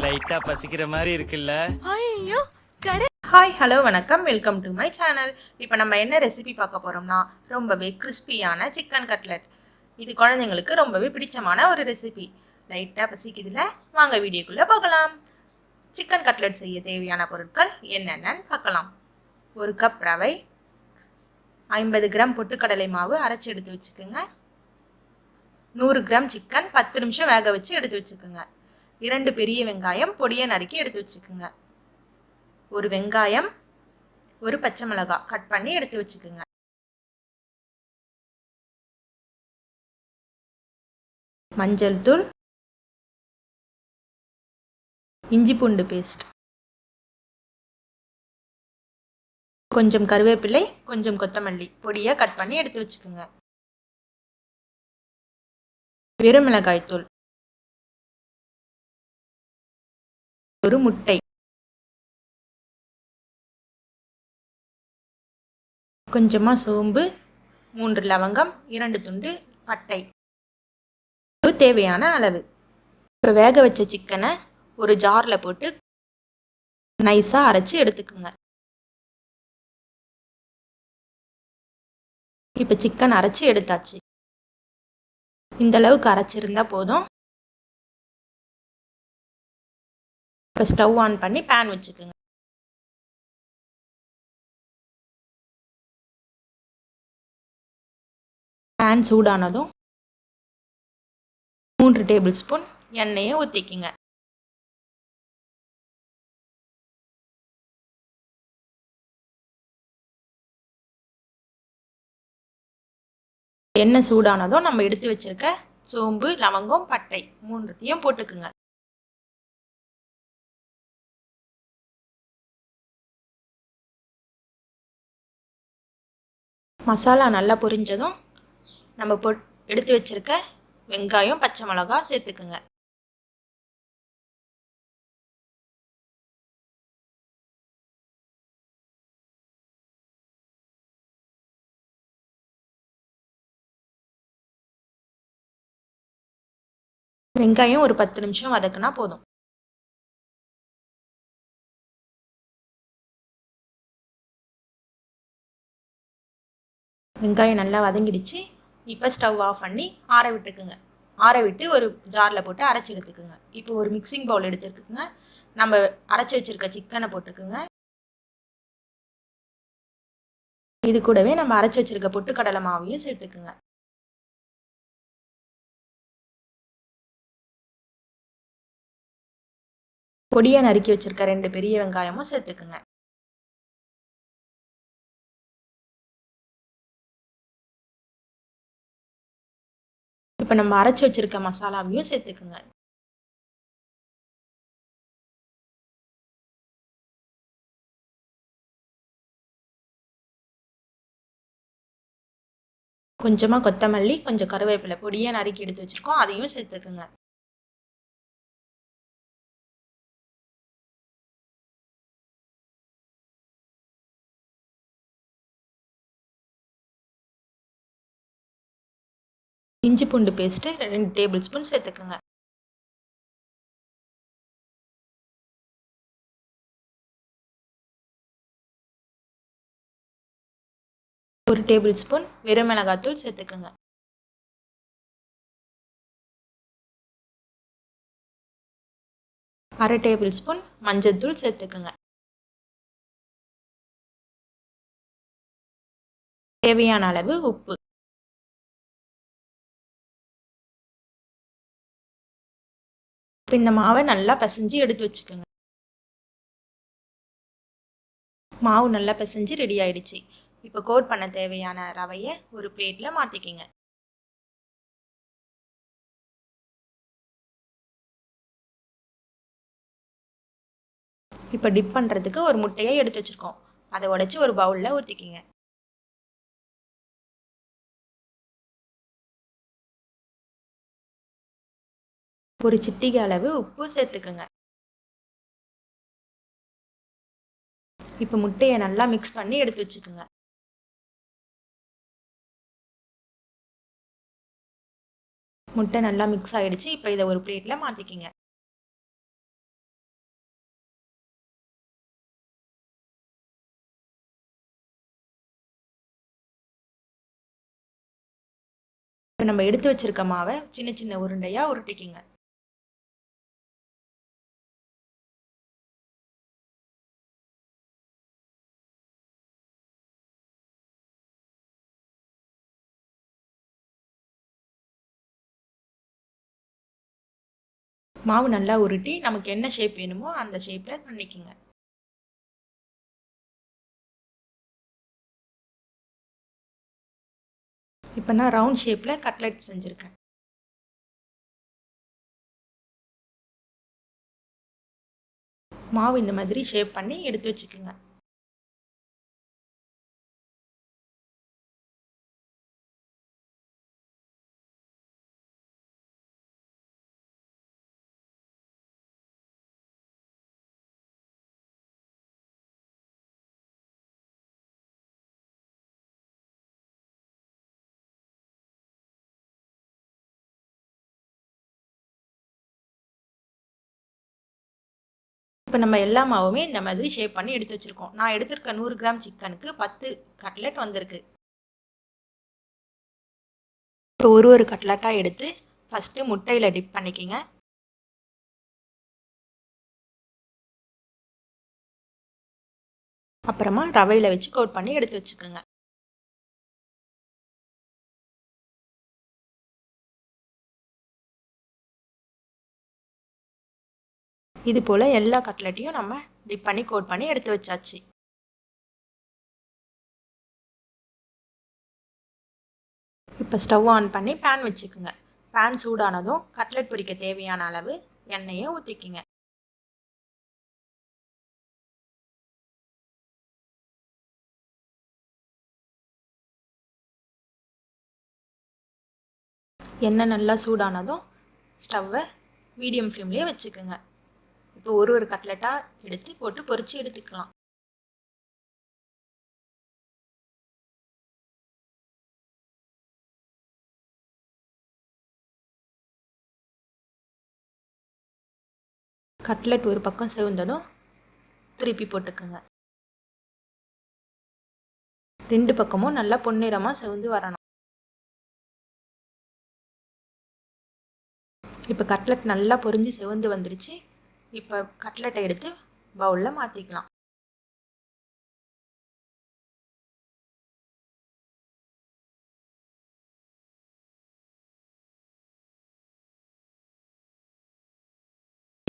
லைட்டா பசிக்கிற மாதிரி இருக்குல்ல. ஐயோ ஹாய் ஹலோ வணக்கம், வெல்கம் டு மை சேனல். இப்போ நம்ம என்ன ரெசிபி பார்க்க போகிறோம்னா ரொம்பவே கிறிஸ்பியான சிக்கன் கட்லெட். இது குழந்தைங்களுக்கு ரொம்பவே பிடிச்சமான ஒரு ரெசிபி. லைட்டாக பசிக்குதுல, வாங்க வீடியோக்குள்ளே போகலாம். சிக்கன் கட்லெட் செய்ய தேவையான பொருட்கள் என்னென்னு பார்க்கலாம். 1 கப் ரவை, 50 கிராம் பொட்டுக்கடலை மாவு அரைச்சி எடுத்து வச்சுக்கோங்க. 100 கிராம் சிக்கன் 10 நிமிஷம் வேக வச்சு எடுத்து வச்சுக்கோங்க. 2 பெரிய வெங்காயம் பொடியை நறுக்கி எடுத்து வச்சுக்கோங்க. ஒரு வெங்காயம், ஒரு பச்சை மிளகாய் கட் பண்ணி எடுத்து வச்சுக்கோங்க. மஞ்சள் தூள், இஞ்சி பூண்டு பேஸ்ட், கொஞ்சம் கருவேப்பிலை, கொஞ்சம் கொத்தமல்லி பொடியை கட் பண்ணி எடுத்து வச்சுக்கோங்க. வெறும் மிளகாய் தூள், ஒரு முட்டை, கொஞ்சமாக சோம்பு, 3 லவங்கம், 2 துண்டு பட்டை, தேவையான அளவு. இப்போ வேக வச்ச சிக்கனை ஒரு ஜாரில் போட்டு நைஸாக அரைச்சி எடுத்துக்கோங்க. இப்போ சிக்கன் அரைச்சி எடுத்தாச்சு. இந்த அளவுக்கு அரைச்சிருந்தா போதும். இப்போ ஸ்டவ் ஆன் பண்ணி பேன் வச்சுக்கோங்க. பேன் சூடானதும் 3 டேபிள் ஸ்பூன் எண்ணெயை ஊற்றிக்கிங்க. எண்ணெய் சூடானதும் நம்ம எடுத்து வச்சிருக்க சோம்பு, லவங்கம், பட்டை 3த்தையும் போட்டுக்குங்க. மசாலா நல்லா பொரிஞ்சதும் நம்ம எடுத்து வச்சிருக்க வெங்காயம், பச்சை மிளகாய் சேர்த்துக்குங்க. வெங்காயம் ஒரு 10 நிமிஷம் வதக்குனா போதும். வெங்காயம் நல்லா வதங்கிடுச்சு. இப்போ ஸ்டவ் ஆஃப் பண்ணி ஆற விட்டுக்குங்க. ஆற விட்டு ஒரு ஜாரில் போட்டு அரைச்சி எடுத்துக்குங்க. இப்போ ஒரு மிக்சிங் பவுல் எடுத்துக்குங்க. நம்ம அரைச்சி வச்சுருக்க சிக்கனை போட்டுக்குங்க. இது கூடவே நம்ம அரைச்சி வச்சுருக்க பொட்டுக்கடலை மாவையும் சேர்த்துக்குங்க. பொடியை நறுக்கி வச்சுருக்க 2 பெரிய வெங்காயமும் சேர்த்துக்குங்க. இப்போ நம்ம அரைச்சி வச்சுருக்க மசாலாவையும் சேர்த்துக்குங்க. கொஞ்சமாக கொத்தமல்லி, கொஞ்சம் கருவேப்பிலை பொடியை நறுக்கி எடுத்து வச்சுருக்கோம், அதையும் சேர்த்துக்குங்க. இஞ்சி பூண்டு பேஸ்ட்டு 2 டேபிள் ஸ்பூன் சேர்த்துக்குங்க. ஒரு டேபிள் ஸ்பூன் வெறும் மிளகாய்த்தூள் சேர்த்துக்குங்க. அரை டேபிள் ஸ்பூன் மஞ்சள் தூள் சேர்த்துக்குங்க. தேவையான அளவு உப்பு. இப்போ இந்த மாவை நல்லா பிசைஞ்சு எடுத்து வச்சுக்கோங்க. மாவு நல்லா பிசைஞ்சு ரெடி ஆயிடுச்சு. இப்போ கோட் பண்ண தேவையான ரவையை ஒரு பிளேட்டில் மாற்றிக்கிங்க. இப்போ டிப் பண்ணுறதுக்கு ஒரு முட்டையை எடுத்து வச்சுருக்கோம், அதை உடைச்சி ஒரு பவுலில் ஊற்றிக்கிங்க. ஒரு சிட்டிகை அளவு உப்பு சேர்த்துக்குங்க. இப்போ முட்டையை நல்லா மிக்ஸ் பண்ணி எடுத்து வச்சுக்கோங்க. முட்டை நல்லா மிக்ஸ் ஆகிடுச்சு. இப்போ இதை ஒரு பிளேட்டில் மாற்றிக்கிங்க. இப்போ நம்ம எடுத்து வச்சிருக்க மாவை சின்ன சின்ன உருண்டையாக உருட்டிக்கிங்க. மாவு நல்லா உருட்டி நமக்கு என்ன ஷேப் வேணுமோ அந்த ஷேப்பில் பண்ணிக்கிங்க. இப்போ நான் ரவுண்ட் ஷேப்பில் கட்லெட் செஞ்சுருக்கேன். மாவு இந்த மாதிரி ஷேப் பண்ணி எடுத்து வச்சுக்கோங்க. இப்போ நம்ம எல்லா மாவுமே இந்த மாதிரி ஷேப் பண்ணி எடுத்து வச்சுருக்கோம். நான் எடுத்திருக்க 100 கிராம் சிக்கனுக்கு 10 கட்லெட் வந்திருக்கு. இப்போ ஒரு கட்லெட்டாக எடுத்து ஃபஸ்ட்டு முட்டையில் டிப் பண்ணிக்கிங்க. அப்புறமா ரவையில் வச்சு கோட் பண்ணி எடுத்து வச்சுக்கோங்க. இது போல் எல்லா கட்லெட்டையும் நம்ம டிப் பண்ணி கோட் பண்ணி எடுத்து வச்சாச்சு. இப்போ ஸ்டவ் ஆன் பண்ணி பேன் வச்சுக்குங்க. பேன் சூடானதும் கட்லெட் பொரிக்க தேவையான அளவு எண்ணெயை ஊற்றிக்கிங்க. எண்ணெய் நல்லா சூடானதும் ஸ்டவ்வை மீடியம் ஃப்ளேம்லேயே வச்சுக்கோங்க. இப்போ ஒரு கட்லெட்டாக எடுத்து போட்டு பொரித்து எடுத்துக்கலாம். கட்லெட் ஒரு பக்கம் செவந்ததும் திருப்பி போட்டுக்குங்க. 2 பக்கமும் நல்லா பொன்னிறமாக செவந்து வரணும். இப்போ கட்லெட் நல்லா பொரிஞ்சு செவந்து வந்துருச்சு. இப்போ கட்லெட்டை எடுத்து பவுலில் மாற்றிக்கலாம்.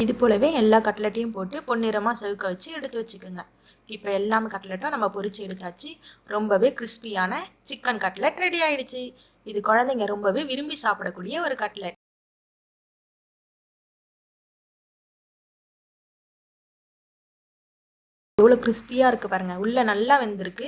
இது போலவே எல்லா கட்லெட்டையும் போட்டு பொன்னிறமாக செவக்க வச்சு எடுத்து வச்சுக்கோங்க. இப்போ எல்லாமே கட்லெட்டும் நம்ம பொரிச்சு எடுத்தாச்சு. ரொம்பவே கிறிஸ்பியான சிக்கன் கட்லெட் ரெடி ஆயிடுச்சு. இது குழந்தைங்க ரொம்பவே விரும்பி சாப்பிடக்கூடிய ஒரு கட்லெட். எவ்வளோ கிறிஸ்பியாக இருக்குது பாருங்கள், உள்ளே நல்லா வெந்திருக்கு.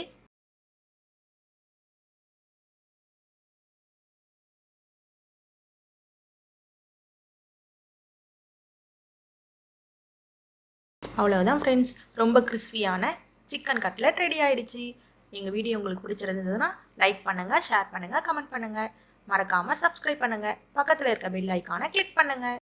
அவ்வளோதான் ஃப்ரெண்ட்ஸ், ரொம்ப கிறிஸ்பியான சிக்கன் கட்லெட் ரெடி ஆயிடுச்சு. எங்கள் வீடியோ உங்களுக்கு பிடிச்சிருந்ததுன்னா லைக் பண்ணுங்கள், ஷேர் பண்ணுங்கள், கமெண்ட் பண்ணுங்கள். மறக்காமல் சப்ஸ்கிரைப் பண்ணுங்கள். பக்கத்தில் இருக்க பெல் ஐக்கானை கிளிக் பண்ணுங்கள்.